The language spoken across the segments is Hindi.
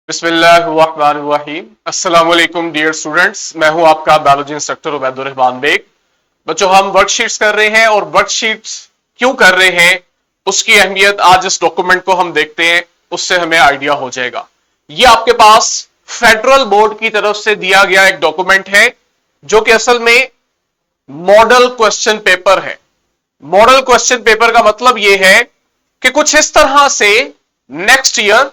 बिस्मिल्लाहिर्रहमानिर्रहीम। अस्सलाम वालेकुम डियर स्टूडेंट्स, मैं हूं आपका बायोलॉजी इंस्ट्रक्टर उबैदुर रहमान बेग। बच्चों, हम वर्कशीट्स कर रहे हैं और वर्कशीट्स क्यों कर रहे हैं उसकी अहमियत आज इस डॉक्यूमेंट को हम देखते हैं, उससे हमें आइडिया हो जाएगा। ये आपके पास फेडरल बोर्ड की तरफ से दिया गया एक डॉक्यूमेंट है जो कि असल में मॉडल क्वेश्चन पेपर है। मॉडल क्वेश्चन पेपर का मतलब यह है कि कुछ इस तरह से नेक्स्ट ईयर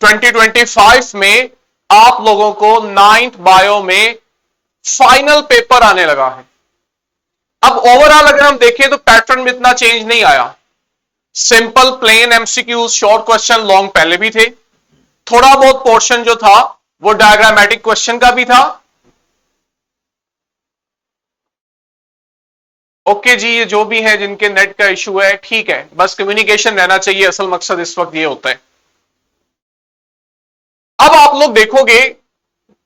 2025 में आप लोगों को 9th बायो में फाइनल पेपर आने लगा है। अब ओवरऑल अगर हम देखें तो पैटर्न में इतना चेंज नहीं आया। Simple plain MCQ short question long पहले भी थे, थोड़ा बहुत पोर्शन जो था वो डायग्रामेटिक क्वेश्चन का भी था। ओके जी, ये जो भी है जिनके नेट का इशू है ठीक है, बस कम्युनिकेशन रहना चाहिए, असल मकसद इस वक्त ये होता है। अब आप लोग देखोगे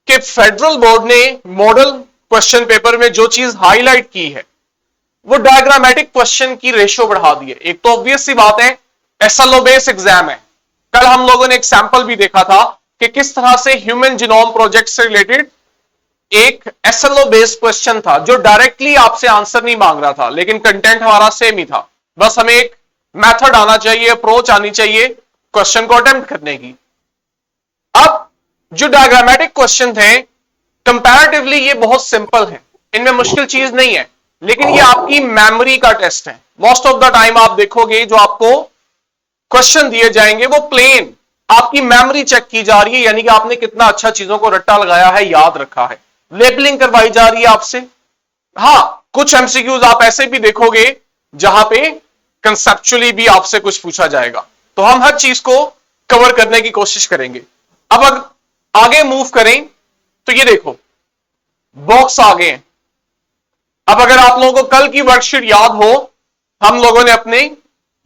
कि फेडरल बोर्ड ने मॉडल क्वेश्चन पेपर में जो चीज हाईलाइट की है वो डायग्रामेटिक क्वेश्चन की रेशियो बढ़ा दी है। एक तो ऑब्वियस सी बात है, एसएलओ बेस एग्जाम है। कल हम लोगों ने एक सैंपल भी देखा था कि किस तरह से ह्यूमन जीनोम प्रोजेक्ट से रिलेटेड एक एसएलओ बेस्ड क्वेश्चन था जो डायरेक्टली आपसे आंसर नहीं मांग रहा था, लेकिन कंटेंट हमारा सेम ही था। बस हमें एक मेथड आना चाहिए, अप्रोच आनी चाहिए क्वेश्चन को अटेम्प्ट करने की। अब जो डायग्रामेटिक क्वेश्चन थे कंपैरेटिवली ये बहुत सिंपल है, इनमें मुश्किल चीज नहीं है, लेकिन ये आपकी मेमोरी का टेस्ट है। मोस्ट ऑफ द टाइम आप देखोगे जो आपको क्वेश्चन दिए जाएंगे वो प्लेन आपकी मेमोरी चेक की जा रही है, यानी कि आपने कितना अच्छा चीजों को रट्टा लगाया है, याद रखा है, लेबलिंग करवाई जा रही है आपसे। हां, कुछ एमसीक्यूज आप ऐसे भी देखोगे जहां पे कंसेप्चुअली भी आपसे कुछ पूछा जाएगा, तो हम हर चीज को कवर करने की कोशिश करेंगे। अब अगर आगे मूव करें तो ये देखो बॉक्स आ गए। अब अगर आप लोगों को कल की वर्कशीट याद हो, हम लोगों ने अपने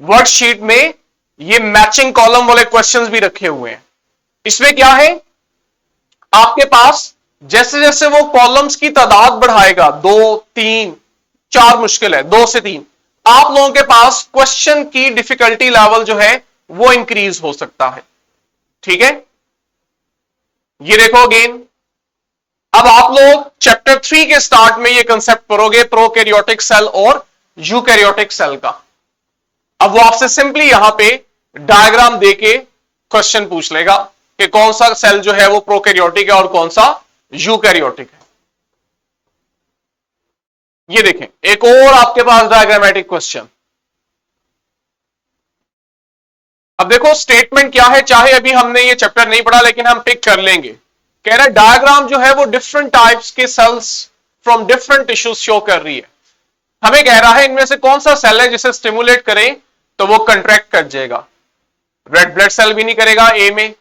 वर्कशीट में ये मैचिंग कॉलम वाले क्वेश्चंस भी रखे हुए हैं। इसमें क्या है, आपके पास जैसे जैसे वो कॉलम्स की तादाद बढ़ाएगा, 2 3 4 मुश्किल है, 2 से 3, आप लोगों के पास क्वेश्चन की डिफिकल्टी लेवल जो है वो इंक्रीज हो सकता है। ठीक है, ये देखो अगेन। अब आप लोग चैप्टर 3 के स्टार्ट में ये कंसेप्ट पढ़ोगे प्रोकैरियोटिक सेल और यूकैरियोटिक सेल का। अब वो आपसे सिंपली यहां पे डायग्राम देके क्वेश्चन पूछ लेगा कि कौन सा सेल जो है वो प्रोकैरियोटिक है और कौन सा यूकैरियोटिक है। ये देखें एक और आपके पास डायग्रामेटिक क्वेश्चन। अब देखो स्टेटमेंट क्या है, चाहे अभी हमने ये चैप्टर नहीं पढ़ा लेकिन हम पिक कर लेंगे। कह रहा है डायग्राम जो है वो डिफरेंट टाइप्स के cells from different tissues show कर रही है। हमें कह रहा है इनमें से कौन सा सेल है जिसे स्टिमुलेट करें तो वो कंट्रैक्ट कर जाएगा। रेड ब्लड सेल भी नहीं करेगा ए में,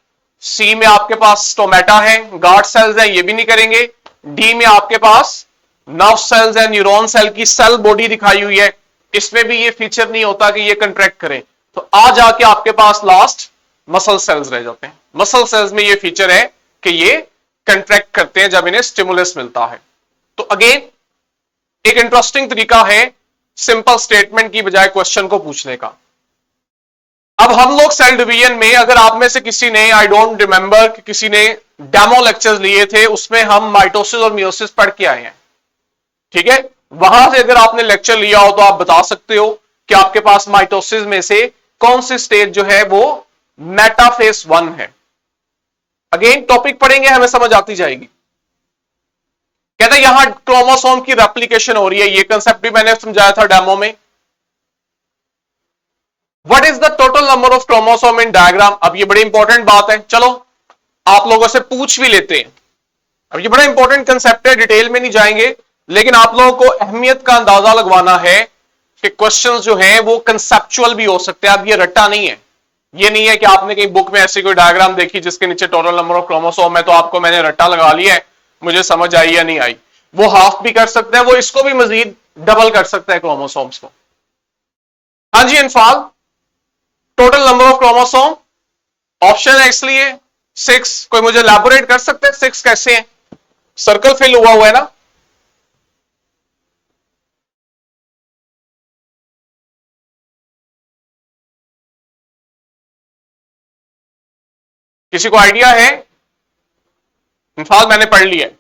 सी में आपके पास स्टोमेटा है, गार्ड सेल्स है, ये भी नहीं करेंगे। डी में आपके पास नर्व सेल्स है, न्यूरॉन सेल की सेल बॉडी दिखाई हुई है, इसमें भी ये फीचर नहीं होता कि ये कंट्रैक्ट करें। तो आ जाके आपके पास लास्ट मसल सेल्स रह जाते हैं। मसल सेल्स में ये फीचर है कि ये कंट्रैक्ट करते हैं जब इन्हें स्टिमुलस मिलता है। तो अगेन एक इंटरेस्टिंग तरीका है सिंपल स्टेटमेंट की बजाय क्वेश्चन को पूछने का। अब हम लोग सेल डिवीजन में, अगर आप में से किसी ने, आई डोंट रिमेंबर कि किसी ने डेमो लेक्चर्स लिए थे, उसमें हम माइटोसिस और मियोसिस पढ़ के आए हैं। ठीक है, वहां से अगर आपने लेक्चर लिया हो तो आप बता सकते हो कि आपके पास माइटोसिस में से कौन सी स्टेज जो है वो मेटाफेज 1 है। अगेन टॉपिक पढ़ेंगे, हमें समझ आती जाएगी। कहते हैं यहां क्रोमोसोम की रेप्लिकेशन हो रही है, ये कंसेप्ट भी मैंने समझाया था डेमो में। What is the total number of chromosome in diagram. अब ये बड़ी इंपॉर्टेंट बात है, चलो आप लोगों से पूछ भी लेते हैं। अब ये बड़ा इंपॉर्टेंट कंसेप्ट है, डिटेल में नहीं जाएंगे, लेकिन आप लोगों को अहमियत का अंदाजा लगवाना है कि क्वेश्चंस जो हैं वो कंसेप्चुअल भी हो सकते हैं। अब ये रट्टा नहीं है, ये नहीं है कि आपने कहीं बुक में ऐसी कोई डायग्राम देखी जिसके नीचे टोटल नंबर ऑफ क्रोमोसोम है तो आपको मैंने रट्टा लगा लिया है, मुझे समझ आई या नहीं आई। वो हाफ भी कर सकते हैं, वो इसको भी मजीद डबल कर सकता है क्रोमोसोम्स को। हाँ जी इनफाल, total number of chromosome option है इसलिए 6। कोई मुझे एलैबोरेट कर सकते हैं 6 कैसे है? सर्कल फिल हुआ हुआ है ना। किसी को आइडिया है? इन्फाल मैंने पढ़ लिया है।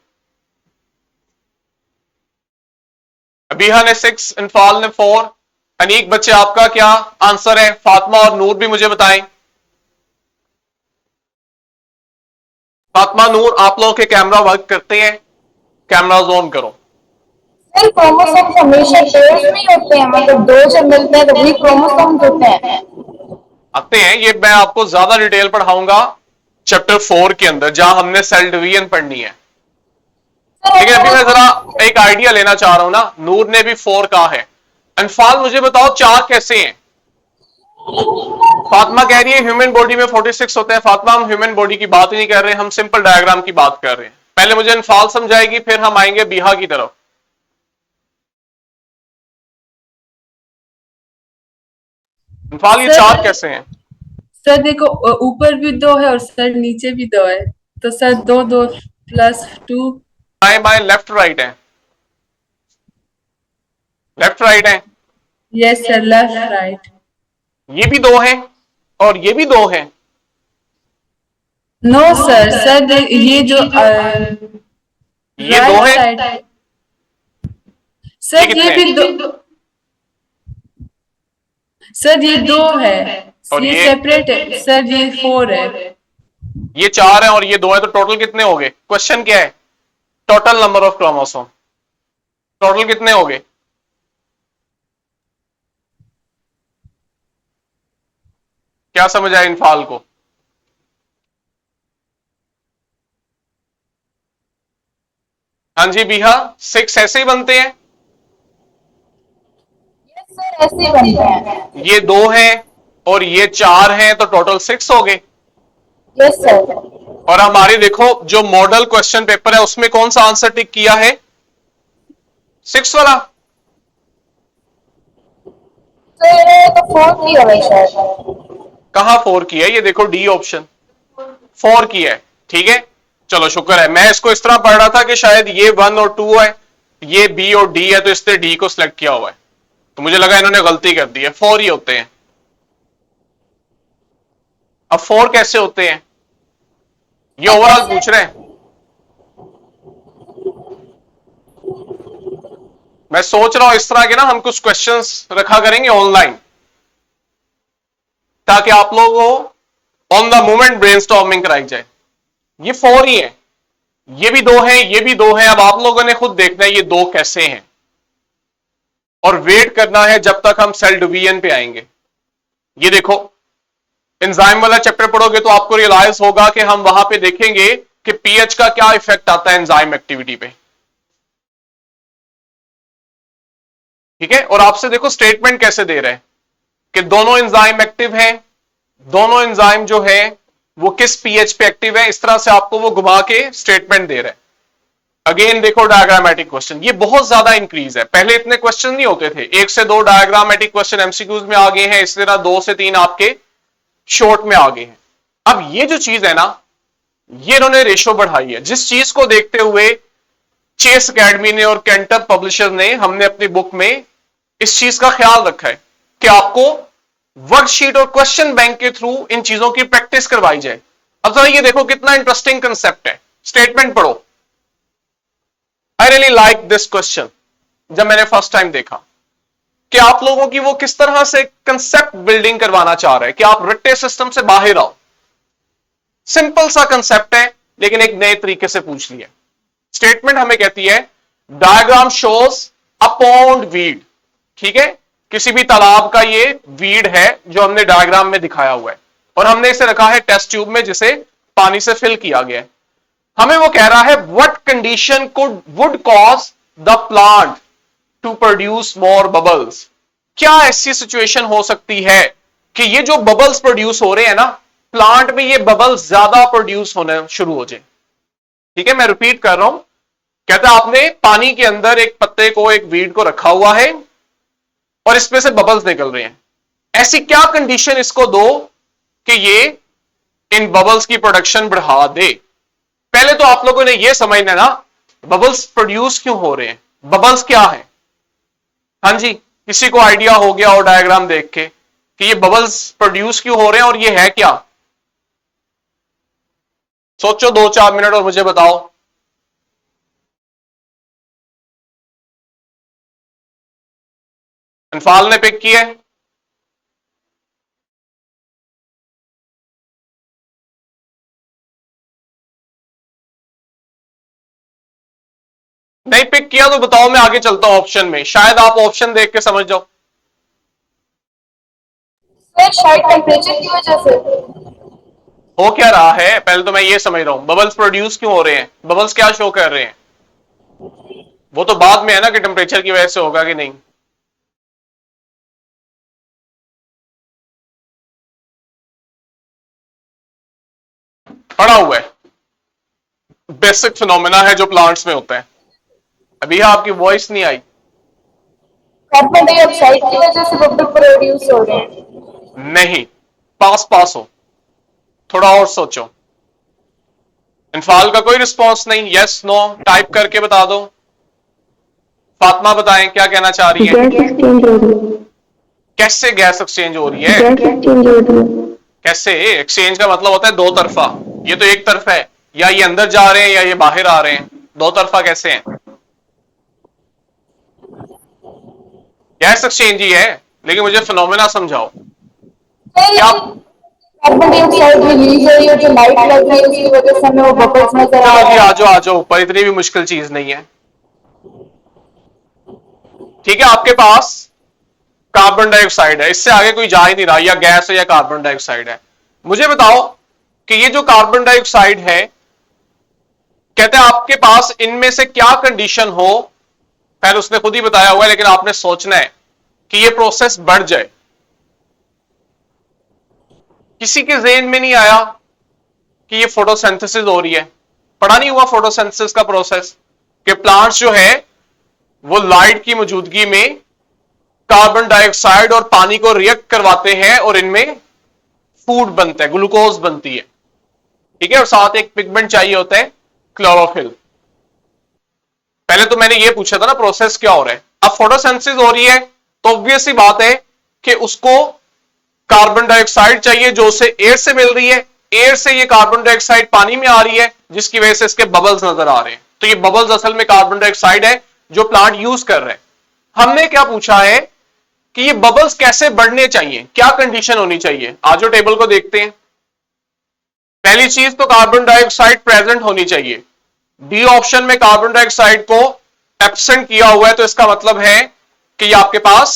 अबीहा ने 6, इन्फाल ने 4। अनीक बच्चे आपका क्या आंसर है? फातिमा और नूर भी मुझे बताएं। फातिमा, नूर, आप लोगों के कैमरा वर्क करते हैं? कैमरा ऑन करो। सर क्रोमोसोम्स हमेशा पेयर्स में ही होते हैं, मतलब दो जब मिलते हैं तो वही क्रोमोसोम्स होते हैं। आते हैं, ये मैं आपको ज्यादा डिटेल पढ़ाऊंगा चैप्टर 4 के अंदर, जहां हमने सेल डिवीजन पढ़नी है। लेकिन अभी मैं जरा एक आइडिया लेना चाह रहा हूं ना। नूर ने भी 4 कहा है। अनफाल मुझे बताओ 4 कैसे हैं? फातिमा कह रही है ह्यूमन बॉडी में 46 होते हैं। फातिमा, हम ह्यूमन बॉडी की बात ही नहीं कर रहे, हम सिंपल डायग्राम की बात कर रहे हैं। पहले मुझे अनफाल समझाएगी, फिर हम आएंगे बीहा की तरफ। अनफाल, ये 4 कैसे हैं? सर देखो, ऊपर भी 2 है और सर नीचे भी 2 है, तो सर 2 2 प्लस 2। बाएं बाएं, लेफ्ट राइट है? लेफ्ट राइट है? Yes sir, left right. ये भी 2 हैं और ये भी 2 हैं। नो सर, सर ये जो ये 2 राइट हैं। साइड, ये सर ये कितने भी हैं? 2। सर ये 2 है, और ये ये सेपरेट है। सर ये 4 है। ये 4 है और ये 2 है, तो टोटल कितने हो गए? क्वेश्चन क्या है? Total number of chromosome. Total कितने हो गए? क्या समझ आया इनफाल को? हाँ जी बीहा, 6 ऐसे ही बनते हैं? सर ऐसे ही बनते हैं। ये 2 हैं और ये 4 हैं, तो टोटल 6 हो गए। Yes sir. और हमारी देखो जो मॉडल क्वेश्चन पेपर है उसमें कौन सा आंसर टिक किया है? 6 वाला। सर तो 4 की है शायद। कहां 4 की है? ये देखो डी ऑप्शन 4 की है। ठीक है, चलो शुक्र है। मैं इसको इस तरह पढ़ रहा था कि शायद ये 1 और 2 है, ये बी और डी है, तो इसने डी को सिलेक्ट किया हुआ है, तो मुझे लगा इन्होंने गलती कर दी है। 4 ही होते हैं। अब 4 कैसे होते हैं ये ओवरऑल पूछ रहे हैं। मैं सोच रहा हूं इस तरह के ना हम कुछ क्वेश्चंस रखा करेंगे ऑनलाइन, ताकि आप लोगों को ऑन द मोमेंट ब्रेनस्टॉर्मिंग कराई जाए। ये 4 ही है, ये भी 2 हैं, ये भी 2 हैं। अब आप लोगों ने खुद देखना है ये 2 कैसे हैं, और वेट करना है जब तक हम सेल डिवीजन पे आएंगे। ये देखो, एंजाइम वाला चैप्टर पढ़ोगे तो आपको रियलाइज होगा कि हम वहां पे देखेंगे कि पीएच का क्या इफेक्ट आता है एंजाइम एक्टिविटी पे। ठीक है, और आपसे देखो स्टेटमेंट कैसे दे रहे हैं कि दोनों एंजाइम एक्टिव हैं, दोनों एंजाइम जो है वो किस पीएच पे एक्टिव है, इस तरह से आपको वो घुमा के स्टेटमेंट दे रहे हैं। अगेन देखो डायग्रामेटिक क्वेश्चन, ये बहुत ज्यादा इंक्रीज है। पहले इतने क्वेश्चन नहीं होते थे, 1 से 2 डायग्रामेटिक क्वेश्चन एमसीक्यूज में आ गए हैं, इस तरह 2 से 3 आपके शॉर्ट में आ गए हैं। अब ये जो चीज है ना, ये इन्होंने रेशो बढ़ाई है, जिस चीज को देखते हुए चेस एकेडमी ने और कैंटर पब्लिशर ने, हमने अपनी बुक में इस चीज का ख्याल रखा है कि आपको वर्कशीट और क्वेश्चन बैंक के थ्रू इन चीजों की प्रैक्टिस करवाई जाए। अब जरा ये देखो कितना इंटरेस्टिंग कंसेप्ट है। स्टेटमेंट पढ़ो। I really like this question. जब मैंने फर्स्ट टाइम देखा कि आप लोगों की वो किस तरह से कंसेप्ट बिल्डिंग करवाना चाह रहे हैं कि आप रट्टे सिस्टम से बाहर आओ। सिंपल सा कंसेप्ट है, लेकिन एक नए तरीके से पूछ लिया। स्टेटमेंट हमें कहती है diagram shows a pond weed. ठीक है, किसी भी तालाब का ये वीड है जो हमने डायग्राम में दिखाया हुआ है, और हमने इसे रखा है टेस्ट ट्यूब में जिसे पानी से फिल किया गया है। हमें वो कह रहा है what condition could would cause the plant to produce more bubbles. क्या ऐसी सिचुएशन हो सकती है कि ये जो बबल्स प्रोड्यूस हो रहे हैं ना प्लांट में, ये बबल्स ज्यादा प्रोड्यूस होने शुरू हो जाए। ठीक है, मैं रिपीट कर रहा हूं। कहता है आपने पानी के अंदर एक पत्ते को, एक वीड को रखा हुआ है और इसमें से बबल्स निकल रहे हैं। ऐसी क्या कंडीशन इसको दो कि ये इन बबल्स की प्रोडक्शन बढ़ा दे। पहले तो आप लोगों ने यह समझना ना बबल्स प्रोड्यूस क्यों हो रहे हैं, बबल्स क्या है। हाँ जी, किसी को आइडिया हो गया और डायग्राम देख के कि ये बबल्स प्रोड्यूस क्यों हो रहे हैं और ये है क्या? सोचो 2-4 मिनट और मुझे बताओ। इनफाल ने पिक किया है, नहीं पिक किया तो बताओ, मैं आगे चलता हूं ऑप्शन में, शायद आप ऑप्शन देख के समझ जाओ। सर शायद टेम्परेचर की वजह से। हो क्या रहा है पहले तो मैं ये समझ रहा हूं, बबल्स प्रोड्यूस क्यों हो रहे हैं, बबल्स क्या शो कर रहे हैं, वो तो बाद में है ना कि टेम्परेचर की वजह से होगा कि नहीं। पड़ा हुआ है, बेसिक फिनोमेना है जो प्लांट्स में होता है। अभी आपकी वॉइस नहीं आई। कार्बन डाइऑक्साइड की वजह से बबल प्रोड्यूस हो रहे हैं। नहीं, पास पास हो, थोड़ा और सोचो। इनफाल का कोई रिस्पॉन्स नहीं, यस नो टाइप करके बता दो। फातिमा बताएं क्या कहना चाह रही है। गैस एक्सचेंज हो रही है। कैसे गैस एक्सचेंज हो रही है, गैस एक्सचेंज हो रही है। कैसे, एक्सचेंज का मतलब होता है दो तरफा, ये तो एक तरफा है, या ये अंदर जा रहे हैं या ये बाहर आ रहे हैं, दो तरफा कैसे हैं, गैस एक्सचेंज ही है। लेकिन मुझे फिनोमेना समझाओ क्या। कार्बन डाइऑक्साइड रिलीज हो रही है, जो लाइट लग रही है उसकी वजह से हमें वो बबल्स नजर आ चलो रहे जी हैं। आ जाओ आ जाओ ऊपर, इतनी भी मुश्किल चीज नहीं है। ठीक है, आपके पास कार्बन डाइऑक्साइड है, इससे आगे कोई जा ही नहीं रहा, या गैस है या कार्बन डाइऑक्साइड है। मुझे बताओ कि ये जो कार्बन डाइऑक्साइड है, कहते हैं आपके पास इनमें से क्या कंडीशन हो, पहले उसने खुद ही बताया हुआ है लेकिन आपने सोचना है कि ये प्रोसेस बढ़ जाए। किसी के ज़हन में नहीं आया कि ये फोटोसिंथेसिस हो रही है, पढ़ा नहीं हुआ फोटोसिंथेसिस का प्रोसेस, कि प्लांट्स जो है वो लाइट की मौजूदगी में कार्बन डाइऑक्साइड और पानी को रिएक्ट करवाते हैं और इनमें फूड बनता है, ग्लूकोज बनती है। ठीक है, और साथ एक पिगमेंट चाहिए होता है क्लोरोफिल। पहले तो मैंने ये पूछा था ना प्रोसेस क्या हो रहा है, अब फोटोसिंथेसिस हो रही है तो ऑब्वियस सी बात है कि उसको कार्बन डाइऑक्साइड चाहिए जो उसे एयर से मिल रही है, एयर से ये कार्बन डाइऑक्साइड पानी में आ रही है जिसकी वजह से इसके बबल्स नजर आ रहे हैं। तो ये बबल्स असल में कार्बन डाइऑक्साइड है जो प्लांट यूज कर रहे हैं। हमने क्या पूछा है कि ये बबल्स कैसे बढ़ने चाहिए, क्या कंडीशन होनी चाहिए। आज टेबल को देखते हैं, पहली चीज तो कार्बन डाइऑक्साइड प्रेजेंट होनी चाहिए। डी ऑप्शन में कार्बन डाइऑक्साइड को एब्सेंट किया हुआ है, तो इसका मतलब है कि ये आपके पास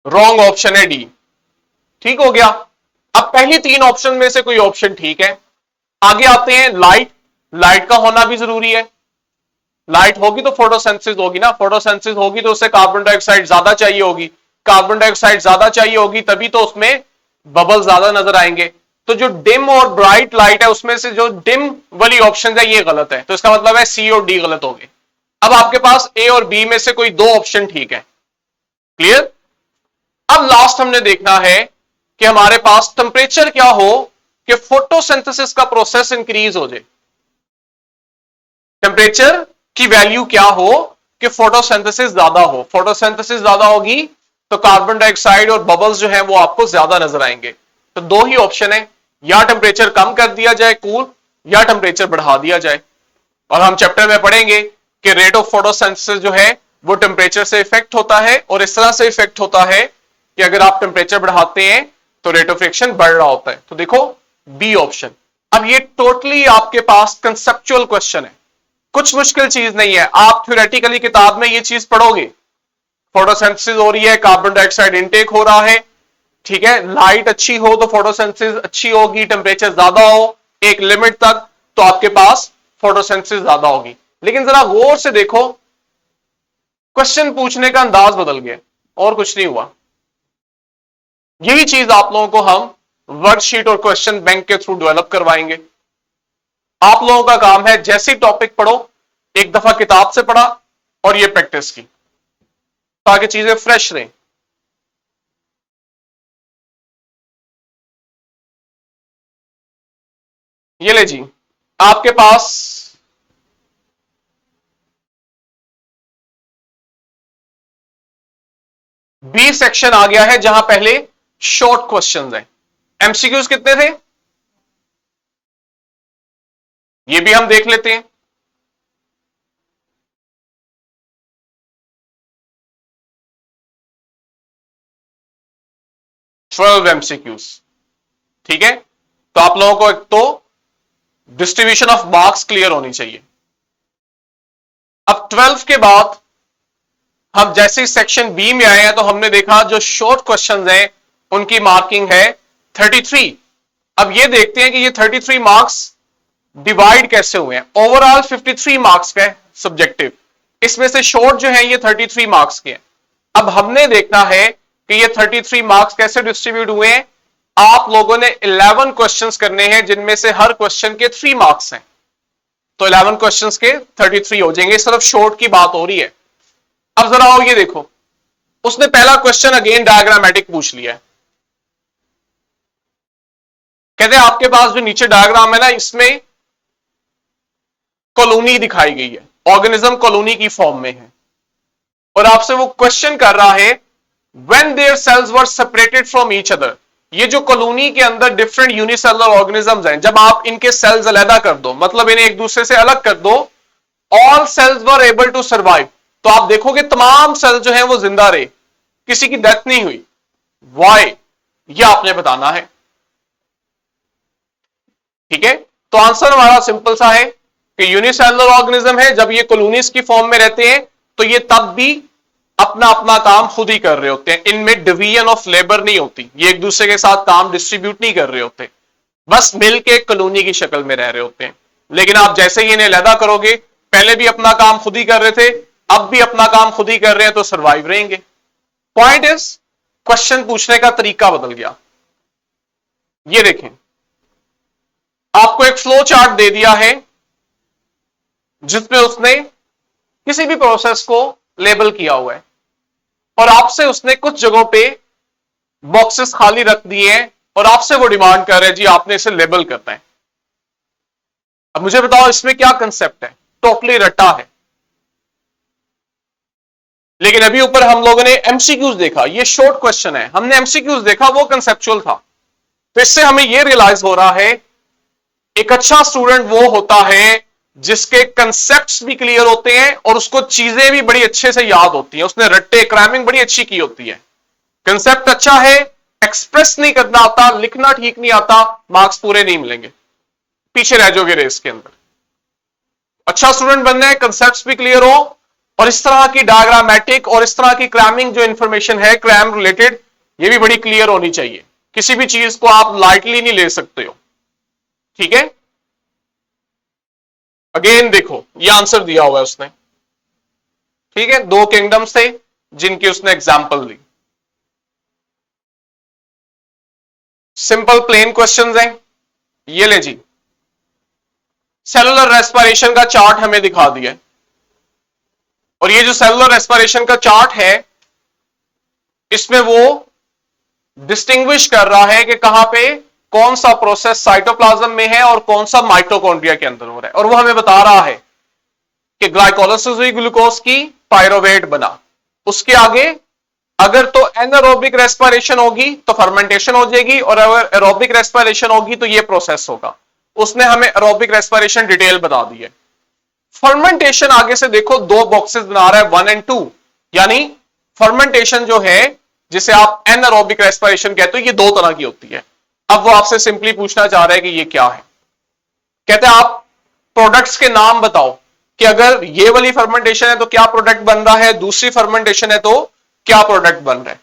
रॉन्ग ऑप्शन है, डी। ठीक हो गया। अब पहली तीन ऑप्शन में से कोई ऑप्शन ठीक है। आगे आते हैं लाइट, लाइट का होना भी जरूरी है, लाइट होगी तो फोटोसिंथेसिस होगी ना, फोटोसिंथेसिस होगी तो उससे कार्बन डाइऑक्साइड ज्यादा चाहिए होगी, कार्बन डाइऑक्साइड ज्यादा चाहिए होगी तभी तो उसमें बबल ज्यादा नजर आएंगे। तो जो डिम और ब्राइट लाइट है उसमें से जो डिम वाली ऑप्शन है ये गलत है, तो इसका मतलब है सी और डी गलत हो गए। अब आपके पास ए और बी में से कोई दो ऑप्शन ठीक है। क्लियर। अब लास्ट हमने देखना है कि हमारे पास टेम्परेचर क्या हो कि फोटोसिंथेसिस का प्रोसेस इंक्रीज हो जाए। टेम्परेचर की वैल्यू क्या हो कि फोटोसिंथेसिस ज्यादा हो, फोटोसिंथेसिस ज्यादा होगी तो कार्बन डाइऑक्साइड और बबल्स जो है वो आपको ज्यादा नजर आएंगे। तो दो ही ऑप्शन है, या टेम्परेचर कम कर दिया जाए कूल, या टेम्परेचर बढ़ा दिया जाए। और हम चैप्टर में पढ़ेंगे कि रेट ऑफ फोटोसिंथेसिस जो है वो टेम्परेचर से इफेक्ट होता है, और इस तरह से इफेक्ट होता है कि अगर आप टेम्परेचर बढ़ाते हैं तो रेट ऑफ रिएक्शन बढ़ रहा होता है। तो देखो बी ऑप्शन। अब ये टोटली आपके पास कंसेप्चुअल क्वेश्चन है, कुछ मुश्किल चीज नहीं है। आप थ्योरेटिकली किताब में ये चीज पढ़ोगे, फोटोसिंथेसिस हो रही है, कार्बन डाइऑक्साइड इनटेक हो रहा है, ठीक है, लाइट अच्छी हो तो फोटोसिंथेसिस अच्छी होगी, टेम्परेचर ज्यादा हो एक लिमिट तक तो आपके पास फोटोसिंथेसिस ज्यादा होगी। लेकिन जरा गौर से देखो, क्वेश्चन पूछने का अंदाज बदल गया और कुछ नहीं हुआ। यही चीज आप लोगों को हम वर्कशीट और क्वेश्चन बैंक के थ्रू डेवलप करवाएंगे। आप लोगों का काम है जैसे टॉपिक पढ़ो एक दफा किताब से पढ़ा और ये प्रैक्टिस की, ताकि चीजें फ्रेश रहें। ये ले जी, आपके पास बी सेक्शन आ गया है जहां पहले शॉर्ट क्वेश्चंस हैं। एमसीक्यूज कितने थे ये भी हम देख लेते हैं। 12 एमसीक्यूज। ठीक है, तो आप लोगों को एक तो डिस्ट्रीब्यूशन ऑफ मार्क्स क्लियर होनी चाहिए। अब 12 के बाद हम जैसे सेक्शन बी में आए हैं तो हमने देखा जो शॉर्ट क्वेश्चंस हैं उनकी मार्किंग है 33। अब ये देखते हैं कि ये 33 मार्क्स डिवाइड कैसे हुए हैं। ओवरऑल 53 मार्क्स का है सब्जेक्टिव, इसमें से शॉर्ट जो है ये 33 मार्क्स के हैं। अब हमने देखना है कि ये 33 मार्क्स कैसे डिस्ट्रीब्यूट हुए हैं। आप लोगों ने 11 क्वेश्चंस करने हैं जिनमें से हर क्वेश्चन के 3 मार्क्स हैं, तो 11 क्वेश्चंस के 33 हो जाएंगे। सिर्फ शॉर्ट की बात हो रही है। अब जरा आओ ये देखो, उसने पहला क्वेश्चन अगेन डायग्रामेटिक पूछ लिया है। कहते हैं आपके पास जो नीचे डायग्राम है ना, इसमें कॉलोनी दिखाई गई है, ऑर्गेनिज्म कॉलोनी की फॉर्म में है, और आपसे वो क्वेश्चन कर रहा है when there cells were separated from each other. ये जो कॉलोनी के अंदर डिफरेंट यूनिसेलुलर ऑर्गेनिजम्स हैं, जब आप इनके सेल्स अलग कर दो, मतलब इन्हें एक दूसरे से अलग कर दो, all cells were able to survive, तो आप देखोगे तमाम सेल जो है वो जिंदा रहे, किसी की डेथ नहीं हुई। वाई, ये आपने बताना है। ठीक है, तो आंसर हमारा सिंपल सा है कि यूनिसेलुलर ऑर्गेनिज्म है, जब ये कॉलोनीज की फॉर्म में रहते हैं तो ये तब भी अपना अपना काम खुद ही कर रहे होते हैं, इनमें डिवीजन ऑफ लेबर नहीं होती, ये एक दूसरे के साथ काम डिस्ट्रीब्यूट नहीं कर रहे होते, बस मिलके कॉलोनी की शक्ल में रह रहे होते हैं। लेकिन आप जैसे ही इन्हें अलग करोगे, पहले भी अपना काम खुद ही कर रहे थे, अब भी अपना काम खुद ही कर रहे हैं, तो सर्वाइव रहेंगे। पॉइंट इज क्वेश्चन पूछने का तरीका बदल गया। ये देखें, आपको एक फ्लो चार्ट दे दिया है जिसमें उसने किसी भी प्रोसेस को लेबल किया हुआ है, और आपसे उसने कुछ जगहों पे बॉक्सेस खाली रख दिए हैं और आपसे वो डिमांड कर रहे हैं जी आपने इसे लेबल करना है। अब मुझे बताओ इसमें क्या कंसेप्ट है? टोटली रट्टा है। लेकिन अभी ऊपर हम लोगों ने एमसीक्यूज देखा, ये शॉर्ट क्वेश्चन है, हमने एमसीक्यूज देखा वो कंसेप्चुअल था। तो इससे हमें यह रियलाइज हो रहा है एक अच्छा स्टूडेंट वो होता है जिसके कंसेप्ट्स भी क्लियर होते हैं और उसको चीजें भी बड़ी अच्छे से याद होती हैं, उसने रट्टे क्रैमिंग बड़ी अच्छी की होती है। कंसेप्ट अच्छा है, एक्सप्रेस नहीं करना आता, लिखना ठीक नहीं आता, मार्क्स पूरे नहीं मिलेंगे, पीछे रह जाओगे रेस के अंदर। अच्छा स्टूडेंट बनना है, कंसेप्ट्स भी क्लियर हो और इस तरह की डायग्रामेटिक और इस तरह की क्रैमिंग जो इंफॉर्मेशन है क्रैम रिलेटेड, ये भी बड़ी क्लियर होनी चाहिए। किसी भी चीज को आप लाइटली नहीं ले सकते हो। ठीक है, अगेन देखो ये आंसर दिया हुआ है उसने। ठीक है, 2 किंगडम्स थे जिनकी उसने एग्जाम्पल दी। सिंपल प्लेन क्वेश्चंस हैं। ये ले जी, सेलुलर रेस्पिरेशन का चार्ट हमें दिखा दिया, और ये जो सेलुलर रेस्पिरेशन का चार्ट है इसमें वो डिस्टिंग्विश कर रहा है कि कहां पे कौन सा प्रोसेस साइटोप्लाज्म में है और कौन सा माइटोकॉन्ड्रिया के अंदर हो रहा है, और वो हमें बता रहा है कि ग्लाइकोलाइसिस हुई ग्लूकोज की, पायरोवेट बना। उसके आगे अगर तो एनारोबिक रेस्पिरेशन होगी तो फर्मेंटेशन हो जाएगी, और अगर एरोबिक रेस्पिरेशन होगी तो ये प्रोसेस होगा। उसने हमें एरोबिक रेस्पिरेशन डिटेल बता दी है। फर्मेंटेशन आगे से देखो 2 बॉक्सेस बना रहा है 1 और 2, यानी फर्मेंटेशन जो है जिसे आप एनारोबिक रेस्पिरेशन कहते हो, ये 2 तरह की होती है। अब वो आपसे सिंपली पूछना चाह रहे हैं कि ये क्या है। कहते हैं आप प्रोडक्ट्स के नाम बताओ कि अगर ये वाली फर्मेंटेशन है तो क्या प्रोडक्ट बन रहा है, दूसरी फर्मेंटेशन है तो क्या प्रोडक्ट बन रहा है।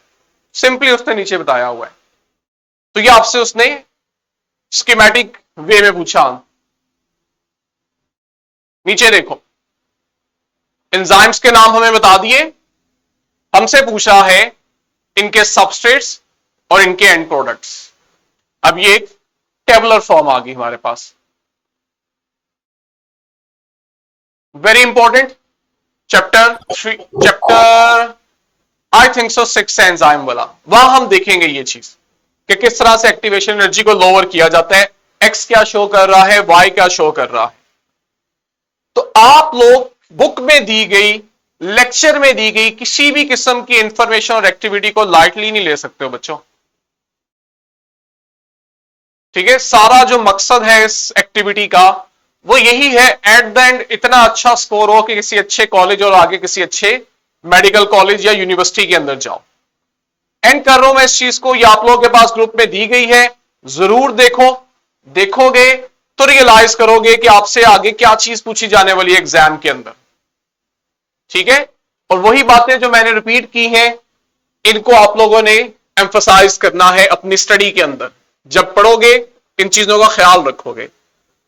सिंपली उसने नीचे बताया हुआ है। तो ये आपसे उसने स्कीमेटिक वे में पूछा। नीचे देखो, एंजाइम्स के नाम हमें बता दिए, हमसे पूछा है इनके सबस्ट्रेट्स और इनके एंड प्रोडक्ट्स। अब ये एक टेबुलर फॉर्म आ गई हमारे पास। Very important chapter I think so 6 enzyme वाला, वहां हम देखेंगे ये चीज कि किस तरह से एक्टिवेशन एनर्जी को लोअर किया जाता है। एक्स क्या शो कर रहा है, वाई क्या शो कर रहा है। तो आप लोग बुक में दी गई, लेक्चर में दी गई किसी भी किस्म की इंफॉर्मेशन और एक्टिविटी को लाइटली नहीं ले सकते हो बच्चों। ठीक है, सारा जो मकसद है इस एक्टिविटी का वो यही है, एट द एंड इतना अच्छा स्कोर हो कि किसी अच्छे कॉलेज और आगे किसी अच्छे मेडिकल कॉलेज या यूनिवर्सिटी के अंदर जाओ। एंड कर रहा हूं मैं इस चीज को, ये आप लोगों के पास ग्रुप में दी गई है, जरूर देखो, देखोगे तो रियलाइज करोगे कि आपसे आगे क्या चीज पूछी जाने वाली है एग्जाम के अंदर। ठीक है, और वही बातें जो मैंने रिपीट की हैं इनको आप लोगों ने एम्फसाइज करना है अपनी स्टडी के अंदर। जब पढ़ोगे इन चीजों का ख्याल रखोगे।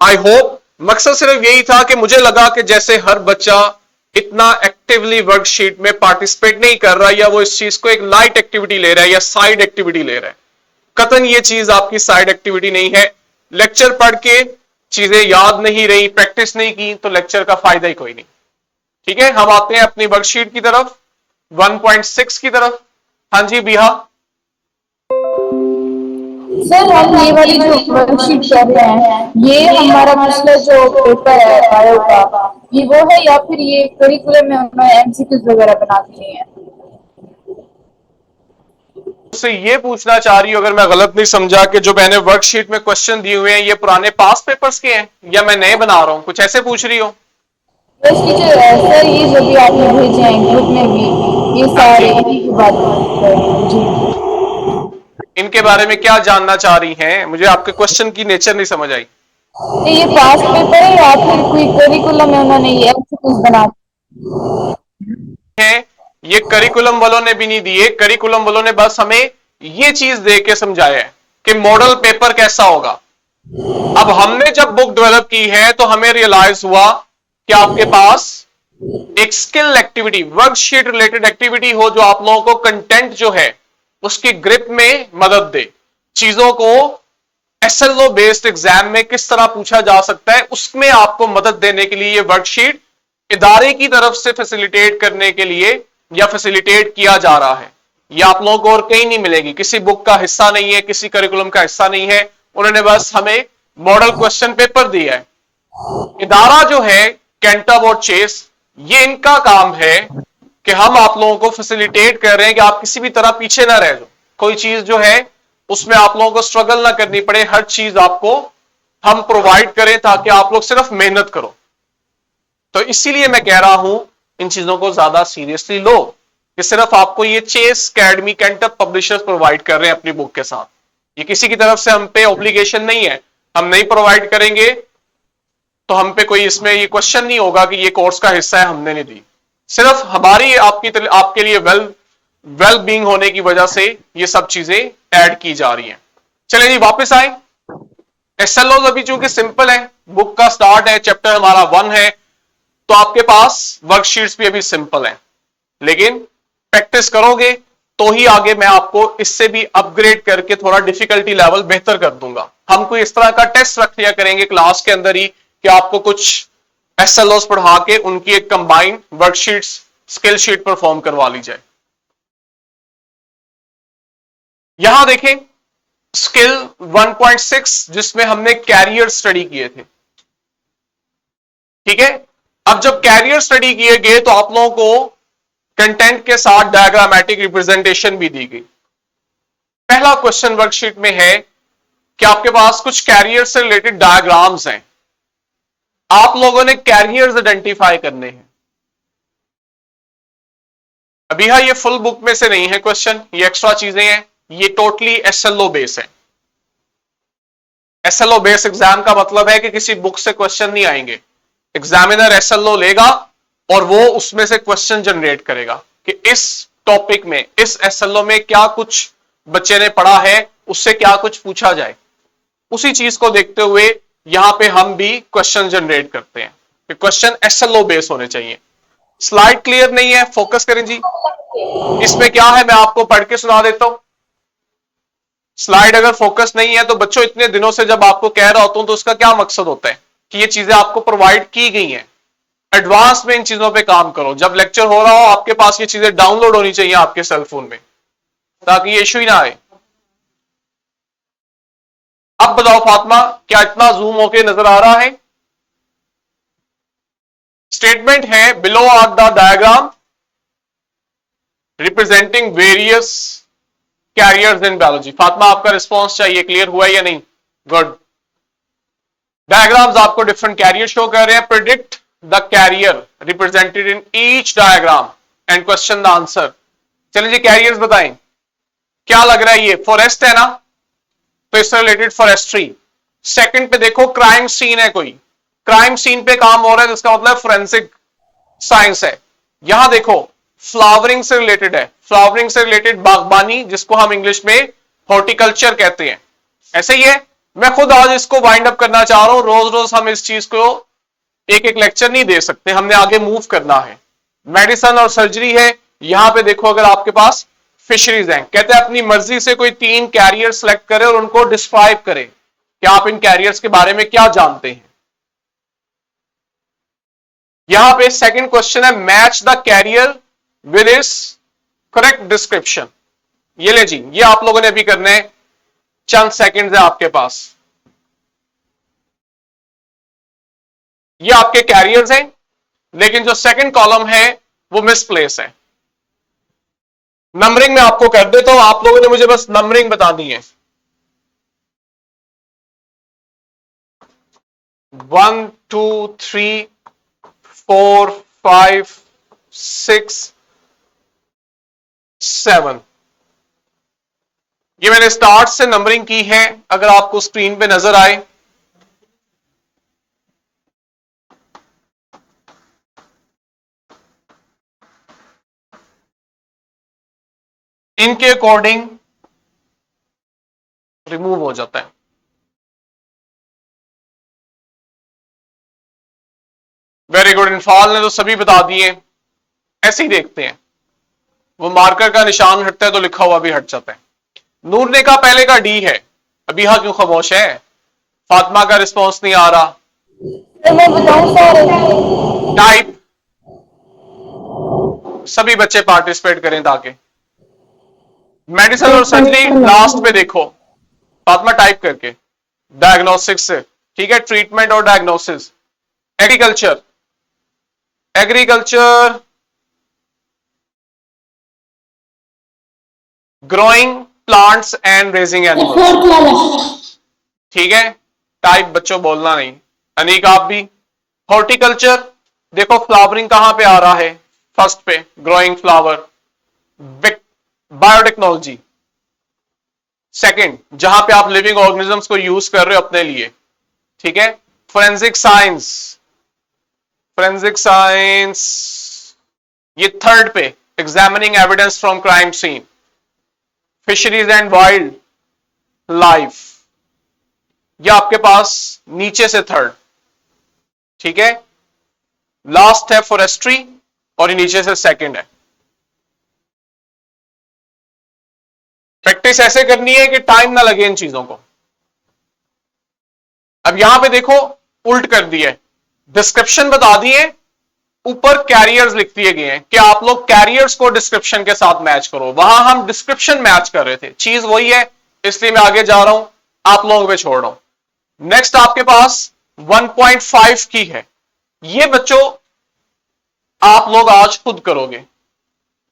आई होप, मकसद सिर्फ यही था कि मुझे लगा कि जैसे हर बच्चा इतना एक्टिवली वर्कशीट में पार्टिसिपेट नहीं कर रहा, या वो इस चीज को एक लाइट एक्टिविटी ले रहा है या साइड एक्टिविटी ले रहा है, कतन ये चीज आपकी साइड एक्टिविटी नहीं है। लेक्चर पढ़ के चीजें याद नहीं रही, प्रैक्टिस नहीं की, तो लेक्चर का फायदा ही कोई नहीं। ठीक है, हम आते हैं अपनी वर्कशीट की तरफ, 1.6 की तरफ। हाँ जी बिहा। सर हम ये वाली जो वर्कशीट कर रहे हैं, ये हमारा पिछला जो पेपर है बायो का, ये वो है या फिर ये करिकुलम में उन्होंने एमसीक्यूज वगैरह बना दिए हैं? उससे ये पूछना चाह रही हूं, अगर मैं गलत नहीं समझा, कि जो मैंने वर्कशीट में क्वेश्चन दिए हुए हैं ये पुराने पास पेपर्स के हैं या मैं नए बना रहा हूं, कुछ ऐसे पूछ रही हो? इसकी जो सर ये जो भी आपने भेजे हैं ग्रुप में भी, ये सारे इन्हीं की बात है जी। इनके बारे में क्या जानना चाह रही हैं? मुझे आपके क्वेश्चन की नेचर नहीं समझ आई। ये पास पेपर है या फिर कोई करिकुलम में उन्होंने ये एमसीक्यूज बना है, ये करिकुलम वालों ने भी नहीं दिए। करिकुलम वालों ने बस हमें ये चीज दे के समझाया है कि मॉडल पेपर कैसा होगा। अब हमने जब बुक डेवलप की है तो हमें रियलाइज हुआ कि आपके पास एक skill activity, worksheet related activity हो जो आप लोगों को कंटेंट जो है उसकी ग्रिप में मदद दे, चीजों को एसएलओ बेस्ड एग्जाम में किस तरह पूछा जा सकता है उसमें आपको मदद देने के लिए ये वर्कशीट इदारे की तरफ से फैसिलिटेट करने के लिए या फैसिलिटेट किया जा रहा है। ये आप लोगों को और कहीं नहीं मिलेगी, किसी बुक का हिस्सा नहीं है, किसी करिकुलम का हिस्सा नहीं है। उन्होंने बस हमें मॉडल क्वेश्चन पेपर दिया है। इदारा जो है कैंटब और चेस, ये इनका काम है कि हम आप लोगों को फैसिलिटेट कर रहे हैं कि आप किसी भी तरह पीछे ना रह जाओ, कोई चीज जो है उसमें आप लोगों को स्ट्रगल ना करनी पड़े, हर चीज आपको हम प्रोवाइड करें ताकि आप लोग सिर्फ मेहनत करो। तो इसीलिए मैं कह रहा हूं इन चीजों को ज्यादा सीरियसली लो, कि सिर्फ आपको ये चेस अकेडमी कैंटब पब्लिशर्स प्रोवाइड कर रहे हैं अपनी बुक के साथ, ये किसी की तरफ से हम पे ऑब्लिगेशन नहीं है। हम नहीं प्रोवाइड करेंगे तो हम पे कोई इसमें ये क्वेश्चन नहीं होगा कि ये कोर्स का हिस्सा है, हमने नहीं दी। सिर्फ हमारी आपके लिए वेल बीइंग होने की वजह से ये सब चीजें ऐड की जा रही हैं। चलिए जी वापस आए। एसएलओ अभी चूंकि सिंपल है, बुक का स्टार्ट है, चैप्टर हमारा 1 है, तो आपके पास वर्कशीट्स भी अभी सिंपल हैं, लेकिन प्रैक्टिस करोगे तो ही आगे मैं आपको इससे भी अपग्रेड करके थोड़ा डिफिकल्टी लेवल बेहतर कर दूंगा। हम कोई इस तरह का टेस्ट रख लिया करेंगे क्लास के अंदर ही कि आपको कुछ एसएलओस पढ़ा के उनकी एक combined worksheets skill sheet perform करवा ली जाए। यहां देखें स्किल 1.6 जिसमें हमने कैरियर स्टडी किए थे। ठीक है, अब जब कैरियर स्टडी किए गए तो आप लोगों को कंटेंट के साथ डायग्रामेटिक रिप्रेजेंटेशन भी दी गई। पहला क्वेश्चन वर्कशीट में है कि आपके पास कुछ कैरियर से रिलेटेड डायग्राम्स हैं, आप लोगों ने कैरियर्स आइडेंटिफाई करने हैं। अभी हाँ, ये फुल बुक में से नहीं है क्वेश्चन, ये एक्स्ट्रा चीजें हैं, ये टोटली एसएलओ बेस है। एसएलओ बेस एग्जाम का मतलब है कि किसी बुक से क्वेश्चन नहीं आएंगे, एग्जामिनर एसएलओ लेगा और वो उसमें से क्वेश्चन जनरेट करेगा कि इस टॉपिक में, इस एसएलओ में क्या कुछ बच्चे ने पढ़ा है, उससे क्या कुछ पूछा जाए। उसी चीज को देखते हुए यहां पे हम भी क्वेश्चन जनरेट करते हैं कि क्वेश्चन एसएलओ बेस होने चाहिए। स्लाइड क्लियर नहीं है, फोकस करें जी। इसमें क्या है मैं आपको पढ़ के सुना देता हूं। स्लाइड अगर फोकस नहीं है तो बच्चों इतने दिनों से जब आपको कह रहा होता हूं तो उसका क्या मकसद होता है कि ये चीजें आपको प्रोवाइड की गई हैं, एडवांस में इन चीजों पे काम करो। जब लेक्चर हो रहा हो आपके पास ये चीजें डाउनलोड होनी चाहिए आपके सेलफोन में, ताकि ये इशू ही ना आए। अब बताओ फातिमा, क्या इतना जूम होके नजर आ रहा है? स्टेटमेंट है below are the diagram representing various carriers in biology. Fatima आपका रिस्पॉन्स चाहिए, क्लियर हुआ या नहीं? गुड। डायग्राम्स आपको डिफरेंट कैरियर शो कर रहे हैं। Predict the carrier represented in each diagram and question the answer. चलिए जी कैरियर्स बताएं। क्या लग रहा है? ये फॉरेस्ट है ना, तो इससे रिलेटेड फॉरेस्ट्री। सेकंड पे देखो क्राइम सीन है, कोई क्राइम सीन पे काम हो रहा है, जिसका मतलब फोरेंसिक साइंस है। यहां देखो फ्लावरिंग से रिलेटेड है, फ्लावरिंग से रिलेटेड बागबानी, जिसको हम इंग्लिश में हॉर्टिकल्चर कहते हैं। ऐसे ही है, मैं खुद आज इसको वाइंड अप करना चाह रहा हूं। रोज रोज हम इस चीज को एक एक लेक्चर नहीं दे सकते, हमने आगे मूव करना है। मेडिसिन और सर्जरी है। यहां पे देखो अगर आपके पास फिशरीज हैं, कहते हैं अपनी मर्जी से कोई 3 कैरियर सेलेक्ट करे और उनको डिस्क्राइब करे कि आप इन कैरियर्स के बारे में क्या जानते हैं। यहां पे सेकंड क्वेश्चन है, match the carrier with is correct description. ये ले जी, ये आप लोगों ने अभी करना है, चंद सेकंड है आपके पास। ये आपके कैरियर्स हैं, लेकिन जो सेकंड कॉलम है वो मिसप्लेस है। नंबरिंग में आपको कर देता हूं, आप लोगों ने मुझे बस नंबरिंग बतानी है। 1 2 3 4 5 6 7। ये मैंने स्टार्ट से नंबरिंग की है, अगर आपको स्क्रीन पे नजर आए। इनके अकॉर्डिंग रिमूव हो जाता है। Very good. इनफाल ने तो सभी बता दिए। ऐसे ही देखते हैं, वो मार्कर का निशान हटता है तो लिखा हुआ भी हट जाता है। नूर ने कहा पहले का डी है, अबीहा क्यों खामोश है? फातिमा का रिस्पॉन्स नहीं आ रहा। मैं बताऊं सर? टाइप, सभी बच्चे पार्टिसिपेट करें ताकि मेडिसिन और सर्जरी लास्ट में देखो। फातिमा टाइप करके डायग्नोस्टिक्स से, ठीक है, ट्रीटमेंट और diagnosis. Agriculture, agriculture growing plants and raising animals, ठीक है। टाइप बच्चों बोलना नहीं। अनीक आप भी। हॉर्टिकल्चर देखो फ्लावरिंग कहां पे आ रहा है, फर्स्ट पे ग्रोइंग फ्लावर। बायोटेक्नोलॉजी सेकंड, जहां पे आप लिविंग ऑर्गेनिजम्स को यूज कर रहे हो अपने लिए, ठीक है। फोरेंसिक साइंस, फोरेंसिक साइंस ये थर्ड पे examining evidence from crime scene. Fisheries and wildlife, ये आपके पास नीचे से थर्ड, ठीक है। लास्ट है फॉरेस्ट्री और ये नीचे से सेकंड है। प्रैक्टिस ऐसे करनी है कि टाइम ना लगे इन चीजों को। अब यहां पे देखो उल्ट कर दिया है, डिस्क्रिप्शन बता दिए, ऊपर कैरियर्स लिख दिए गए हैं कि आप लोग कैरियर्स को डिस्क्रिप्शन के साथ मैच करो। वहां हम डिस्क्रिप्शन मैच कर रहे थे, चीज वही है, इसलिए मैं आगे जा रहा हूं, आप लोगों पे छोड़ रहा हूं। नेक्स्ट आपके पास 1.5 की है, ये बच्चों आप लोग आज खुद करोगे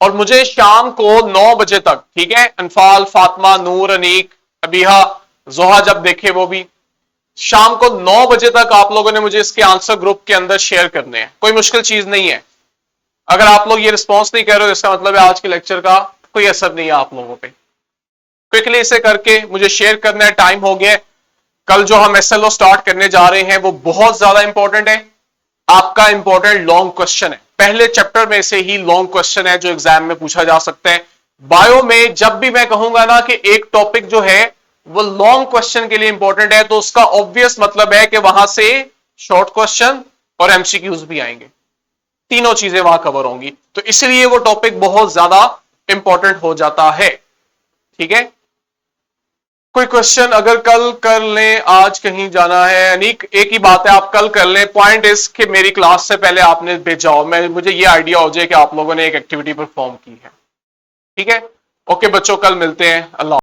और मुझे शाम को 9 बजे तक, ठीक है, अनफाल, फातिमा, नूर, अनीक, अबीहा, जोहा जब देखे वो भी, शाम को 9 बजे तक आप लोगों ने मुझे इसके आंसर ग्रुप के अंदर शेयर करने हैं। कोई मुश्किल चीज नहीं है। अगर आप लोग ये रिस्पॉन्स नहीं कर रहे हो, इसका मतलब है आज के लेक्चर का कोई असर नहीं है आप लोगों पे। क्विकली इसे करके मुझे शेयर करना है, टाइम हो गया। कल जो हम एसएलओ स्टार्ट करने जा रहे हैं वो बहुत ज्यादा इंपॉर्टेंट है, आपका इंपॉर्टेंट लॉन्ग क्वेश्चन है। पहले चैप्टर में से ही लॉन्ग क्वेश्चन है जो एग्जाम में पूछा जा सकता है। बायो में जब भी मैं कहूंगा ना कि एक टॉपिक जो है वो लॉन्ग क्वेश्चन के लिए इंपॉर्टेंट है, तो उसका ऑब्वियस मतलब है कि वहां से शॉर्ट क्वेश्चन और एमसीक्यूज भी आएंगे, तीनों चीजें वहां कवर होंगी। तो इसलिए वो टॉपिक बहुत ज्यादा इंपॉर्टेंट हो जाता है, ठीक है। कोई क्वेश्चन अगर कल कर लें, आज कहीं जाना है? अनीक एक ही बात है, आप कल कर लें। पॉइंट इस कि मेरी क्लास से पहले आपने भेजा, मुझे ये आइडिया हो जाए कि आप लोगों ने एक एक्टिविटी परफॉर्म की है, ठीक है। ओके बच्चों, कल मिलते हैं। अल्लाह।